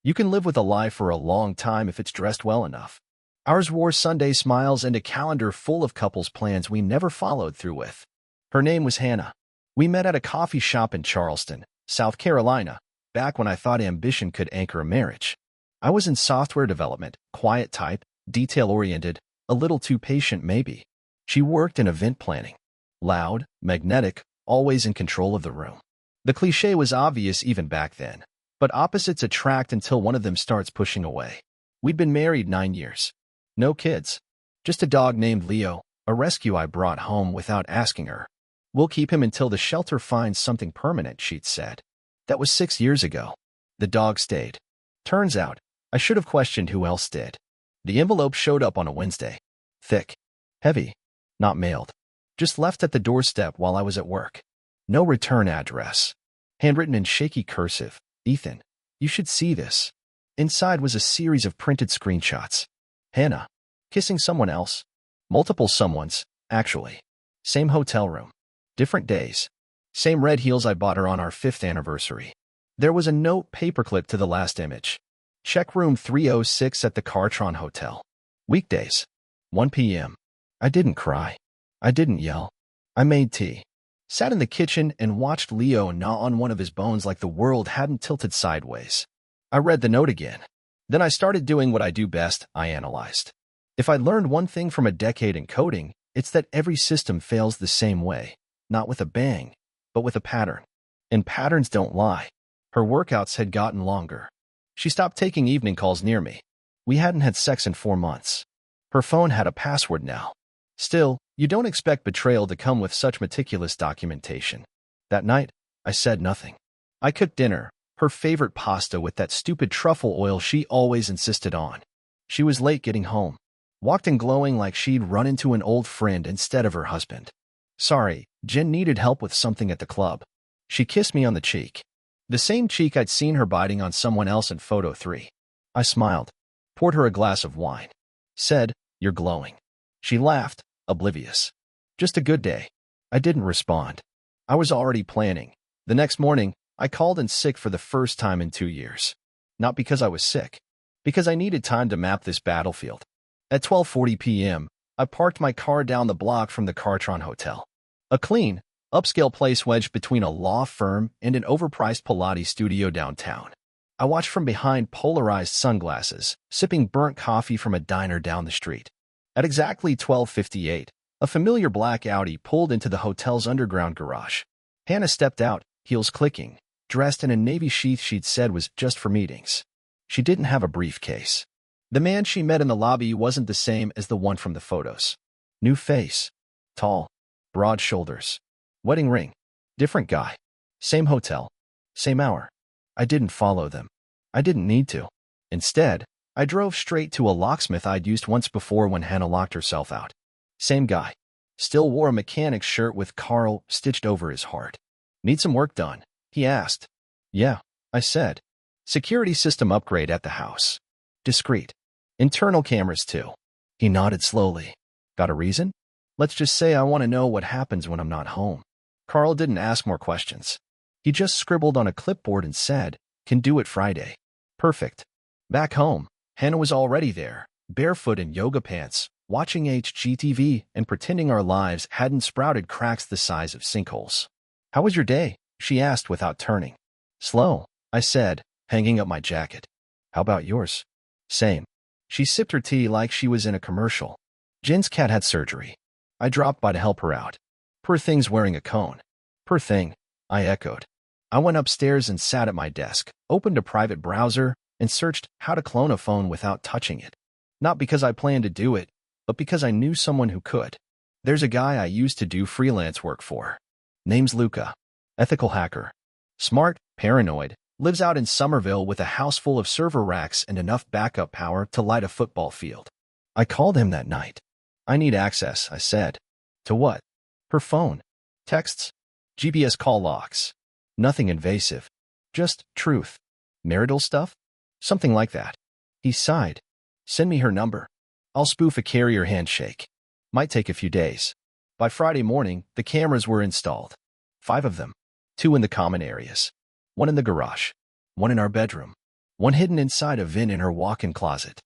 You can live with a lie for a long time if it's dressed well enough. Ours wore Sunday smiles and a calendar full of couples plans we never followed through with. Her name was Hannah. We met at a coffee shop in Charleston, South Carolina, back when I thought ambition could anchor a marriage. I was in software development, quiet type, detail-oriented, a little too patient maybe. She worked in event planning. Loud, magnetic, always in control of the room. The cliché was obvious even back then, but opposites attract until one of them starts pushing away. We'd been married 9 years. No kids. Just a dog named Leo, a rescue I brought home without asking her. We'll keep him until the shelter finds something permanent, she'd said. That was 6 years ago. The dog stayed. Turns out, I should have questioned who else did. The envelope showed up on a Wednesday. Thick. Heavy. Not mailed. Just left at the doorstep while I was at work. No return address. Handwritten in shaky cursive. Ethan, you should see this. Inside was a series of printed screenshots. Hannah. Kissing someone else. Multiple someones, actually. Same hotel room. Different days. Same red heels I bought her on our 5th anniversary. There was a note paperclip to the last image. Check room 306 at the Cartron Hotel. Weekdays. 1 p.m. I didn't cry. I didn't yell. I made tea. Sat in the kitchen and watched Leo gnaw on one of his bones like the world hadn't tilted sideways. I read the note again. Then I started doing what I do best, I analyzed. If I learned one thing from a decade in coding, it's that every system fails the same way. Not with a bang, but with a pattern. And patterns don't lie. Her workouts had gotten longer. She stopped taking evening calls near me. We hadn't had sex in 4 months. Her phone had a password now. Still, you don't expect betrayal to come with such meticulous documentation. That night, I said nothing. I cooked dinner, her favorite pasta with that stupid truffle oil she always insisted on. She was late getting home. Walked in glowing like she'd run into an old friend instead of her husband. Sorry, Jen needed help with something at the club. She kissed me on the cheek. The same cheek I'd seen her biting on someone else in photo 3. I smiled, poured her a glass of wine. Said, "You're glowing." She laughed, oblivious. Just a good day. I didn't respond. I was already planning. The next morning, I called in sick for the first time in 2 years. Not because I was sick. Because I needed time to map this battlefield. At 12:40 p.m., I parked my car down the block from the Cartron Hotel. A clean, upscale place wedged between a law firm and an overpriced Pilates studio downtown. I watched from behind polarized sunglasses, sipping burnt coffee from a diner down the street. At exactly 12:58, a familiar black Audi pulled into the hotel's underground garage. Hannah stepped out, heels clicking, dressed in a navy sheath she'd said was just for meetings. She didn't have a briefcase. The man she met in the lobby wasn't the same as the one from the photos. New face. Tall. Broad shoulders. Wedding ring. Different guy. Same hotel. Same hour. I didn't follow them. I didn't need to. Instead, I drove straight to a locksmith I'd used once before when Hannah locked herself out. Same guy. Still wore a mechanic's shirt with Carl stitched over his heart. Need some work done? He asked. Yeah, I said. Security system upgrade at the house. Discreet. Internal cameras too. He nodded slowly. Got a reason? Let's just say I want to know what happens when I'm not home. Carl didn't ask more questions. He just scribbled on a clipboard and said, "Can do it Friday." Perfect. Back home, Hannah was already there, barefoot in yoga pants, watching HGTV and pretending our lives hadn't sprouted cracks the size of sinkholes. How was your day? She asked without turning. Slow, I said, hanging up my jacket. How about yours? Same. She sipped her tea like she was in a commercial. Jen's cat had surgery. I dropped by to help her out. Poor thing's wearing a cone. Poor thing, I echoed. I went upstairs and sat at my desk, opened a private browser, and searched how to clone a phone without touching it. Not because I planned to do it, but because I knew someone who could. There's a guy I used to do freelance work for. Name's Luca. Ethical hacker. Smart, paranoid, lives out in Somerville with a house full of server racks and enough backup power to light a football field. I called him that night. I need access, I said. To what? Her phone. Texts. GPS call logs. Nothing invasive. Just truth. Marital stuff? Something like that. He sighed. Send me her number. I'll spoof a carrier handshake. Might take a few days. By Friday morning, the cameras were installed. 5 of them. 2 in the common areas. 1 in the garage. 1 in our bedroom. one hidden inside a VIN in her walk-in closet.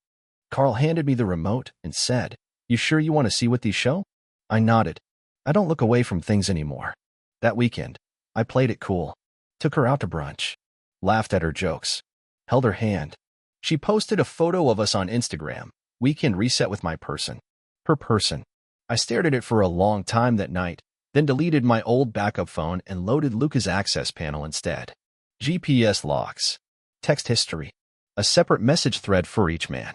Carl handed me the remote and said, "You sure you want to see what these show?" I nodded. I don't look away from things anymore. That weekend, I played it cool. Took her out to brunch. Laughed at her jokes. Held her hand. She posted a photo of us on Instagram. Weekend reset with my person. Her person. I stared at it for a long time that night, then deleted my old backup phone and loaded Luca's access panel instead. GPS logs. Text history. A separate message thread for each man.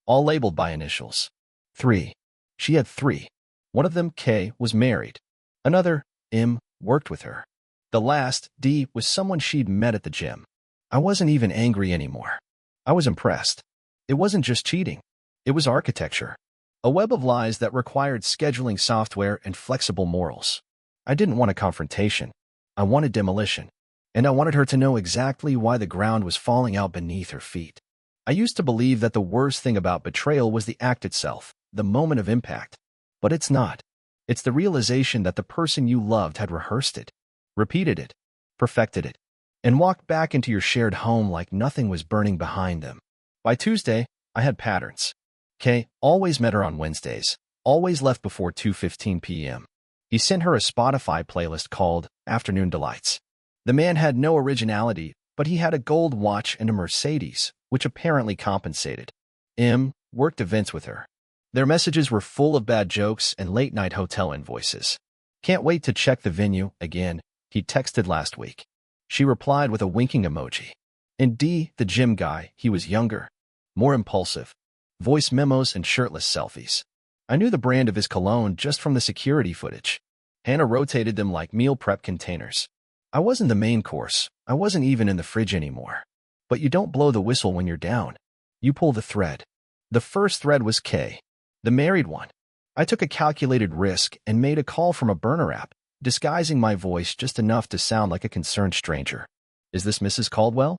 All labeled by initials. 3. She had 3. One of them, K, was married. Another, M, worked with her. The last, D, was someone she'd met at the gym. I wasn't even angry anymore. I was impressed. It wasn't just cheating. It was architecture. A web of lies that required scheduling software and flexible morals. I didn't want a confrontation. I wanted demolition. And I wanted her to know exactly why the ground was falling out beneath her feet. I used to believe that the worst thing about betrayal was the act itself, the moment of impact. But it's not. It's the realization that the person you loved had rehearsed it, repeated it, perfected it, and walked back into your shared home like nothing was burning behind them. By Tuesday, I had patterns. K always met her on Wednesdays, always left before 2:15 p.m. He sent her a Spotify playlist called Afternoon Delights. The man had no originality, but he had a gold watch and a Mercedes, which apparently compensated. M worked events with her. Their messages were full of bad jokes and late-night hotel invoices. "Can't wait to check the venue again," he texted last week. She replied with a winking emoji. And D, the gym guy, he was younger, more impulsive. Voice memos and shirtless selfies. I knew the brand of his cologne just from the security footage. Hannah rotated them like meal prep containers. I wasn't the main course. I wasn't even in the fridge anymore. But you don't blow the whistle when you're down. You pull the thread. The first thread was K, the married one. I took a calculated risk and made a call from a burner app, disguising my voice just enough to sound like a concerned stranger. "Is this Mrs. Caldwell?"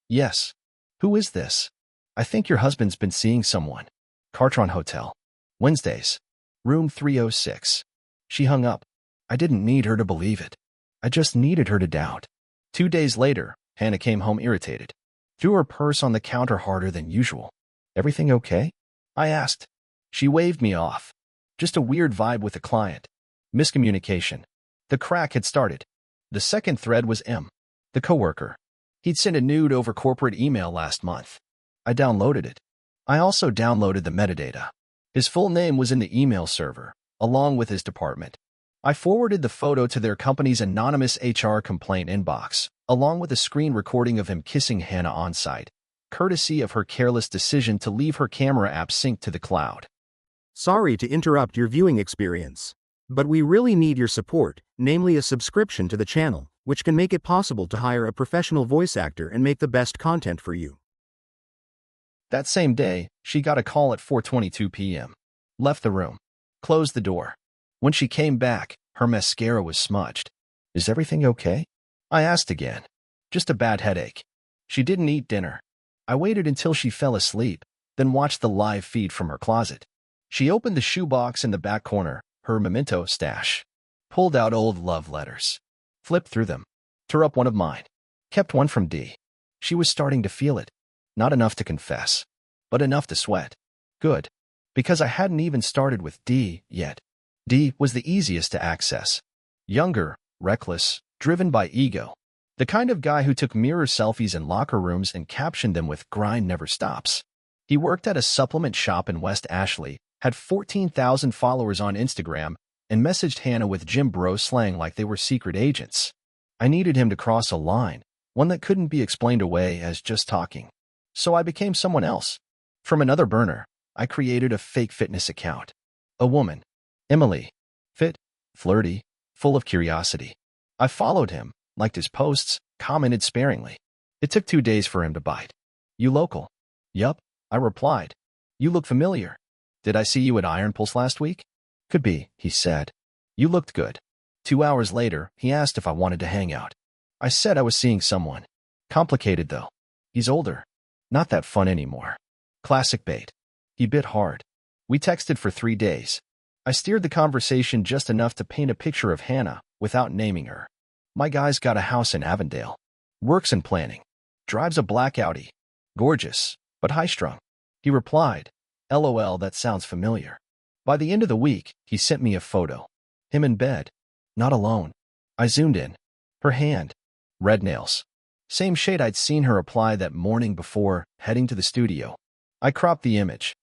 Yes." "Who is this?" "I think your husband's been seeing someone." "Cartron Hotel. Wednesdays. Room 306. She hung up. I didn't need her to believe it. I just needed her to doubt. 2 days later, Hannah came home irritated. Threw her purse on the counter harder than usual. "Everything okay?" I asked. She waved me off. Just a weird vibe with the client. Miscommunication. The crack had started. The second thread was M, the coworker. He'd sent a nude over corporate email last month. I downloaded it. I also downloaded the metadata. His full name was in the email server, along with his department. I forwarded the photo to their company's anonymous HR complaint inbox, along with a screen recording of him kissing Hannah on site, courtesy of her careless decision to leave her camera app synced to the cloud. Sorry to interrupt your viewing experience, but we really need your support, namely a subscription to the channel, which can make it possible to hire a professional voice actor and make the best content for you. That same day, she got a call at 4:22 p.m. Left the room. Closed the door. When she came back, her mascara was smudged. "Is everything okay?" I asked again. "Just a bad headache." She didn't eat dinner. I waited until she fell asleep, then watched the live feed from her closet. She opened the shoebox in the back corner, her memento stash. Pulled out old love letters. Flipped through them. Tore up one of mine. Kept one from D. She was starting to feel it. Not enough to confess, but enough to sweat. Good. Because I hadn't even started with D yet. D was the easiest to access. Younger, reckless, driven by ego. The kind of guy who took mirror selfies in locker rooms and captioned them with "Grind never stops." He worked at a supplement shop in West Ashley, had 14,000 followers on Instagram, and messaged Hannah with gym bro slang like they were secret agents. I needed him to cross a line, one that couldn't be explained away as just talking. So I became someone else. From another burner, I created a fake fitness account. A woman. Emily. Fit, flirty, full of curiosity. I followed him, liked his posts, commented sparingly. It took 2 days for him to bite. "You local?" "Yup," I replied. "You look familiar. Did I see you at Iron Pulse last week?" "Could be," he said. "You looked good." 2 hours later, he asked if I wanted to hang out. I said I was seeing someone. Complicated, though. He's older. Not that fun anymore. Classic bait. He bit hard. We texted for 3 days. I steered the conversation just enough to paint a picture of Hannah without naming her. My guy's got a house in Avondale. Works in planning. Drives a black Audi. Gorgeous, but high-strung. He replied, LOL, that sounds familiar. By the end of the week, he sent me a photo. Him in bed. Not alone. I zoomed in. Her hand. Red nails. Same shade I'd seen her apply that morning before heading to the studio. I cropped the image.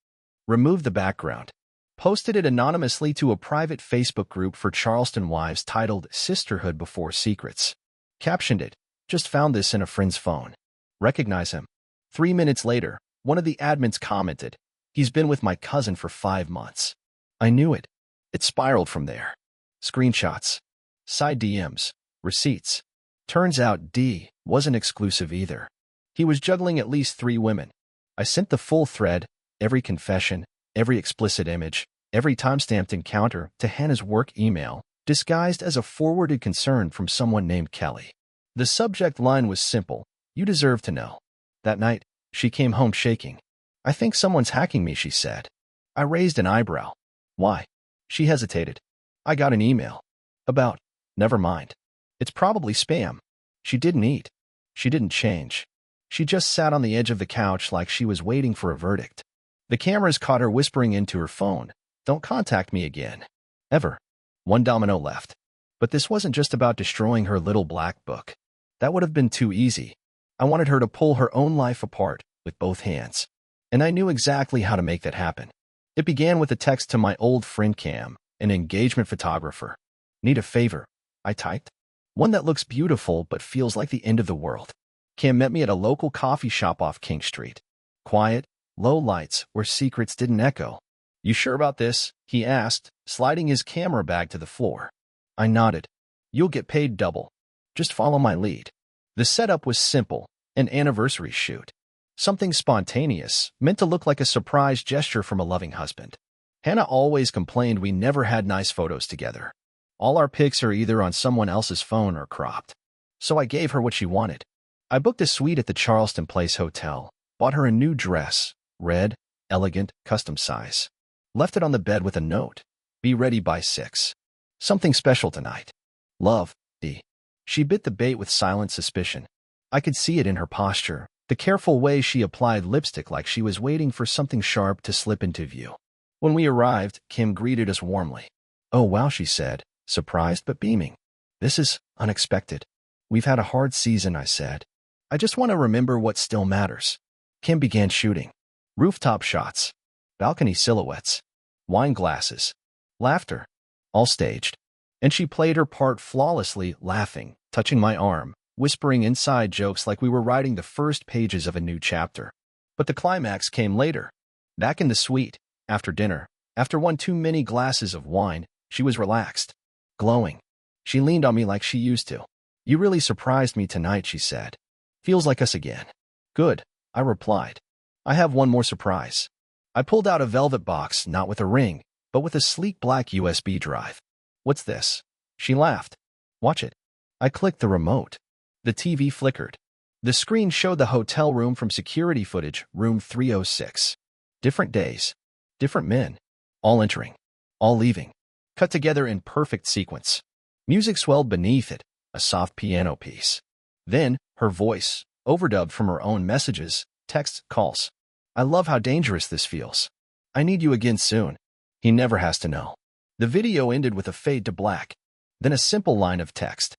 Removed the background. Posted it anonymously to a private Facebook group for Charleston wives titled Sisterhood Before Secrets. Captioned it, just found this in a friend's phone. Recognize him. 3 minutes later, one of the admins commented, he's been with my cousin for 5 months. I knew it. It spiraled from there. Screenshots. Side DMs. Receipts. Turns out D wasn't exclusive either. He was juggling at least 3 women. I sent the full thread, every confession, every explicit image, every timestamped encounter to Hannah's work email, disguised as a forwarded concern from someone named Kelly. The subject line was simple, you deserve to know. That night, she came home shaking. I think someone's hacking me, she said. I raised an eyebrow. Why? She hesitated. I got an email. About. Never mind. It's probably spam. She didn't eat. She didn't change. She just sat on the edge of the couch like she was waiting for a verdict. The cameras caught her whispering into her phone, don't contact me again. Ever. 1 domino left. But this wasn't just about destroying her little black book. That would have been too easy. I wanted her to pull her own life apart with both hands. And I knew exactly how to make that happen. It began with a text to my old friend Cam, an engagement photographer. Need a favor, I typed. One that looks beautiful but feels like the end of the world. Cam met me at a local coffee shop off King Street. Quiet, low lights where secrets didn't echo. You sure about this? He asked, sliding his camera bag to the floor. I nodded. You'll get paid double. Just follow my lead. The setup was simple, an anniversary shoot. Something spontaneous, meant to look like a surprise gesture from a loving husband. Hannah always complained we never had nice photos together. All our pics are either on someone else's phone or cropped. So I gave her what she wanted. I booked a suite at the Charleston Place Hotel, bought her a new dress, red, elegant, custom size. Left it on the bed with a note. Be ready by 6. Something special tonight. Love, D. She bit the bait with silent suspicion. I could see it in her posture, the careful way she applied lipstick like she was waiting for something sharp to slip into view. When we arrived, Kim greeted us warmly. Oh wow, she said, surprised but beaming. This is unexpected. We've had a hard season, I said. I just want to remember what still matters. Kim began shooting. Rooftop shots. Balcony silhouettes. Wine glasses. Laughter. All staged. And she played her part flawlessly, laughing, touching my arm, whispering inside jokes like we were writing the first pages of a new chapter. But the climax came later. Back in the suite, after dinner, after one too many glasses of wine, she was relaxed. Glowing. She leaned on me like she used to. You really surprised me tonight, she said. Feels like us again. Good, I replied. I have one more surprise. I pulled out a velvet box, not with a ring, but with a sleek black USB drive. What's this? She laughed. Watch it. I clicked the remote. The TV flickered. The screen showed the hotel room from security footage, room 306. Different days. Different men. All entering. All leaving. Cut together in perfect sequence. Music swelled beneath it, a soft piano piece. Then, her voice, overdubbed from her own messages, texts, calls. I love how dangerous this feels. I need you again soon. He never has to know. The video ended with a fade to black, then a simple line of text.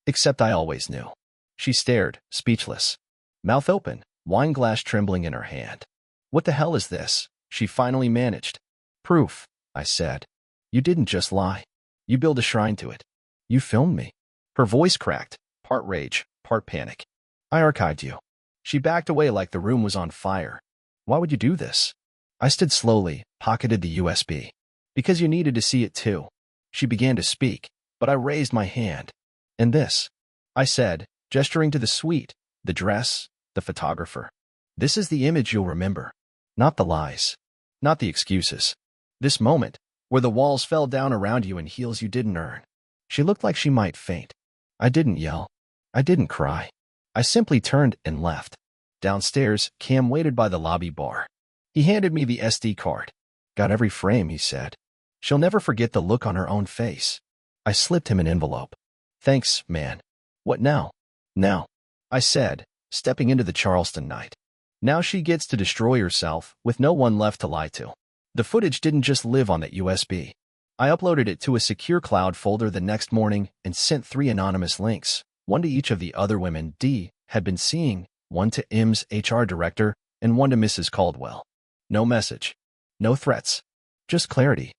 Except I always knew. She stared, speechless. Mouth open, wine glass trembling in her hand. What the hell is this? She finally managed. Proof, I said. You didn't just lie. You built a shrine to it. You filmed me. Her voice cracked, part rage, part panic. I archived you. She backed away like the room was on fire. Why would you do this? I stood slowly, pocketed the USB. Because you needed to see it too. She began to speak, but I raised my hand. And this, I said, gesturing to the suite, the dress, the photographer. This is the image you'll remember. Not the lies. Not the excuses. This moment, where the walls fell down around you in heels you didn't earn. She looked like she might faint. I didn't yell. I didn't cry. I simply turned and left. Downstairs, Cam waited by the lobby bar. He handed me the SD card. Got every frame, he said. She'll never forget the look on her own face. I slipped him an envelope. Thanks, man. What now? Now, I said, stepping into the Charleston night. Now she gets to destroy herself with no one left to lie to. The footage didn't just live on that USB. I uploaded it to a secure cloud folder the next morning and sent 3 anonymous links, one to each of the other women D had been seeing, one to M's HR director, and one to Mrs. Caldwell. No message. No threats. Just clarity.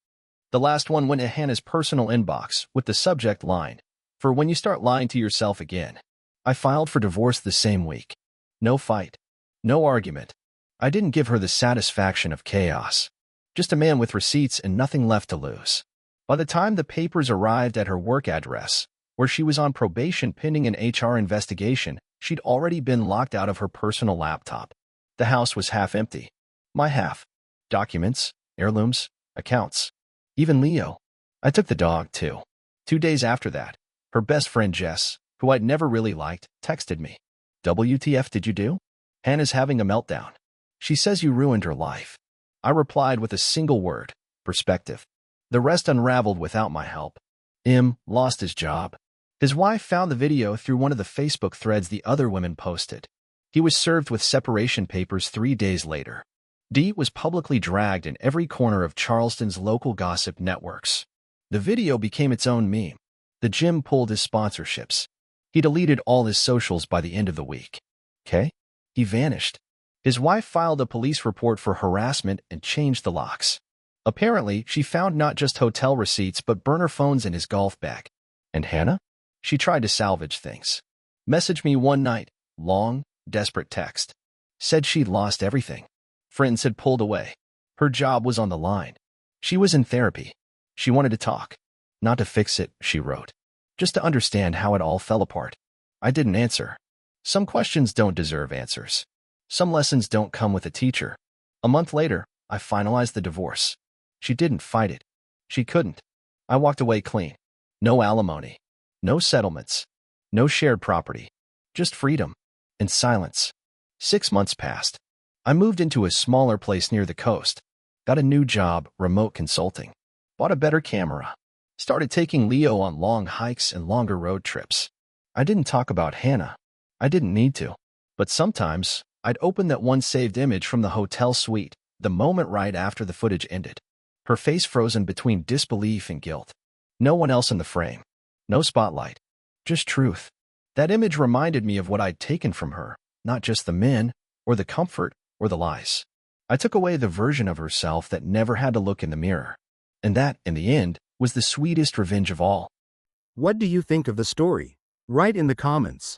The last one went to Hannah's personal inbox with the subject line, "For when you start lying to yourself again." I filed for divorce the same week. No fight. No argument. I didn't give her the satisfaction of chaos. Just a man with receipts and nothing left to lose. By the time the papers arrived at her work address, where she was on probation pending an HR investigation, she'd already been locked out of her personal laptop. The house was half empty. My half. Documents, heirlooms, accounts. Even Leo. I took the dog, too. 2 days after that, her best friend Jess, who I'd never really liked, texted me. "WTF did you do? Hannah's having a meltdown. She says you ruined her life." I replied with a single word: perspective. The rest unraveled without my help. M lost his job. His wife found the video through one of the Facebook threads the other women posted. He was served with separation papers 3 days later. D was publicly dragged in every corner of Charleston's local gossip networks. The video became its own meme. The gym pulled his sponsorships. He deleted all his socials by the end of the week. He vanished. His wife filed a police report for harassment and changed the locks. Apparently, she found not just hotel receipts but burner phones in his golf bag. And Hannah? She tried to salvage things. Messaged me one night, long, desperate text. Said she'd lost everything. Friends had pulled away. Her job was on the line. She was in therapy. She wanted to talk. Not to fix it, she wrote. Just to understand how it all fell apart. I didn't answer. Some questions don't deserve answers. Some lessons don't come with a teacher. A month later, I finalized the divorce. She didn't fight it. She couldn't. I walked away clean. No alimony. No settlements. No shared property. Just freedom. And silence. 6 months passed. I moved into a smaller place near the coast. Got a new job, remote consulting. Bought a better camera. Started taking Leo on long hikes and longer road trips. I didn't talk about Hannah. I didn't need to. But sometimes, I'd open that one saved image from the hotel suite, the moment right after the footage ended. Her face frozen between disbelief and guilt. No one else in the frame. No spotlight. Just truth. That image reminded me of what I'd taken from her, not just the men, or the comfort, or the lies. I took away the version of herself that never had to look in the mirror. And that, in the end, was the sweetest revenge of all. What do you think of the story? Write in the comments.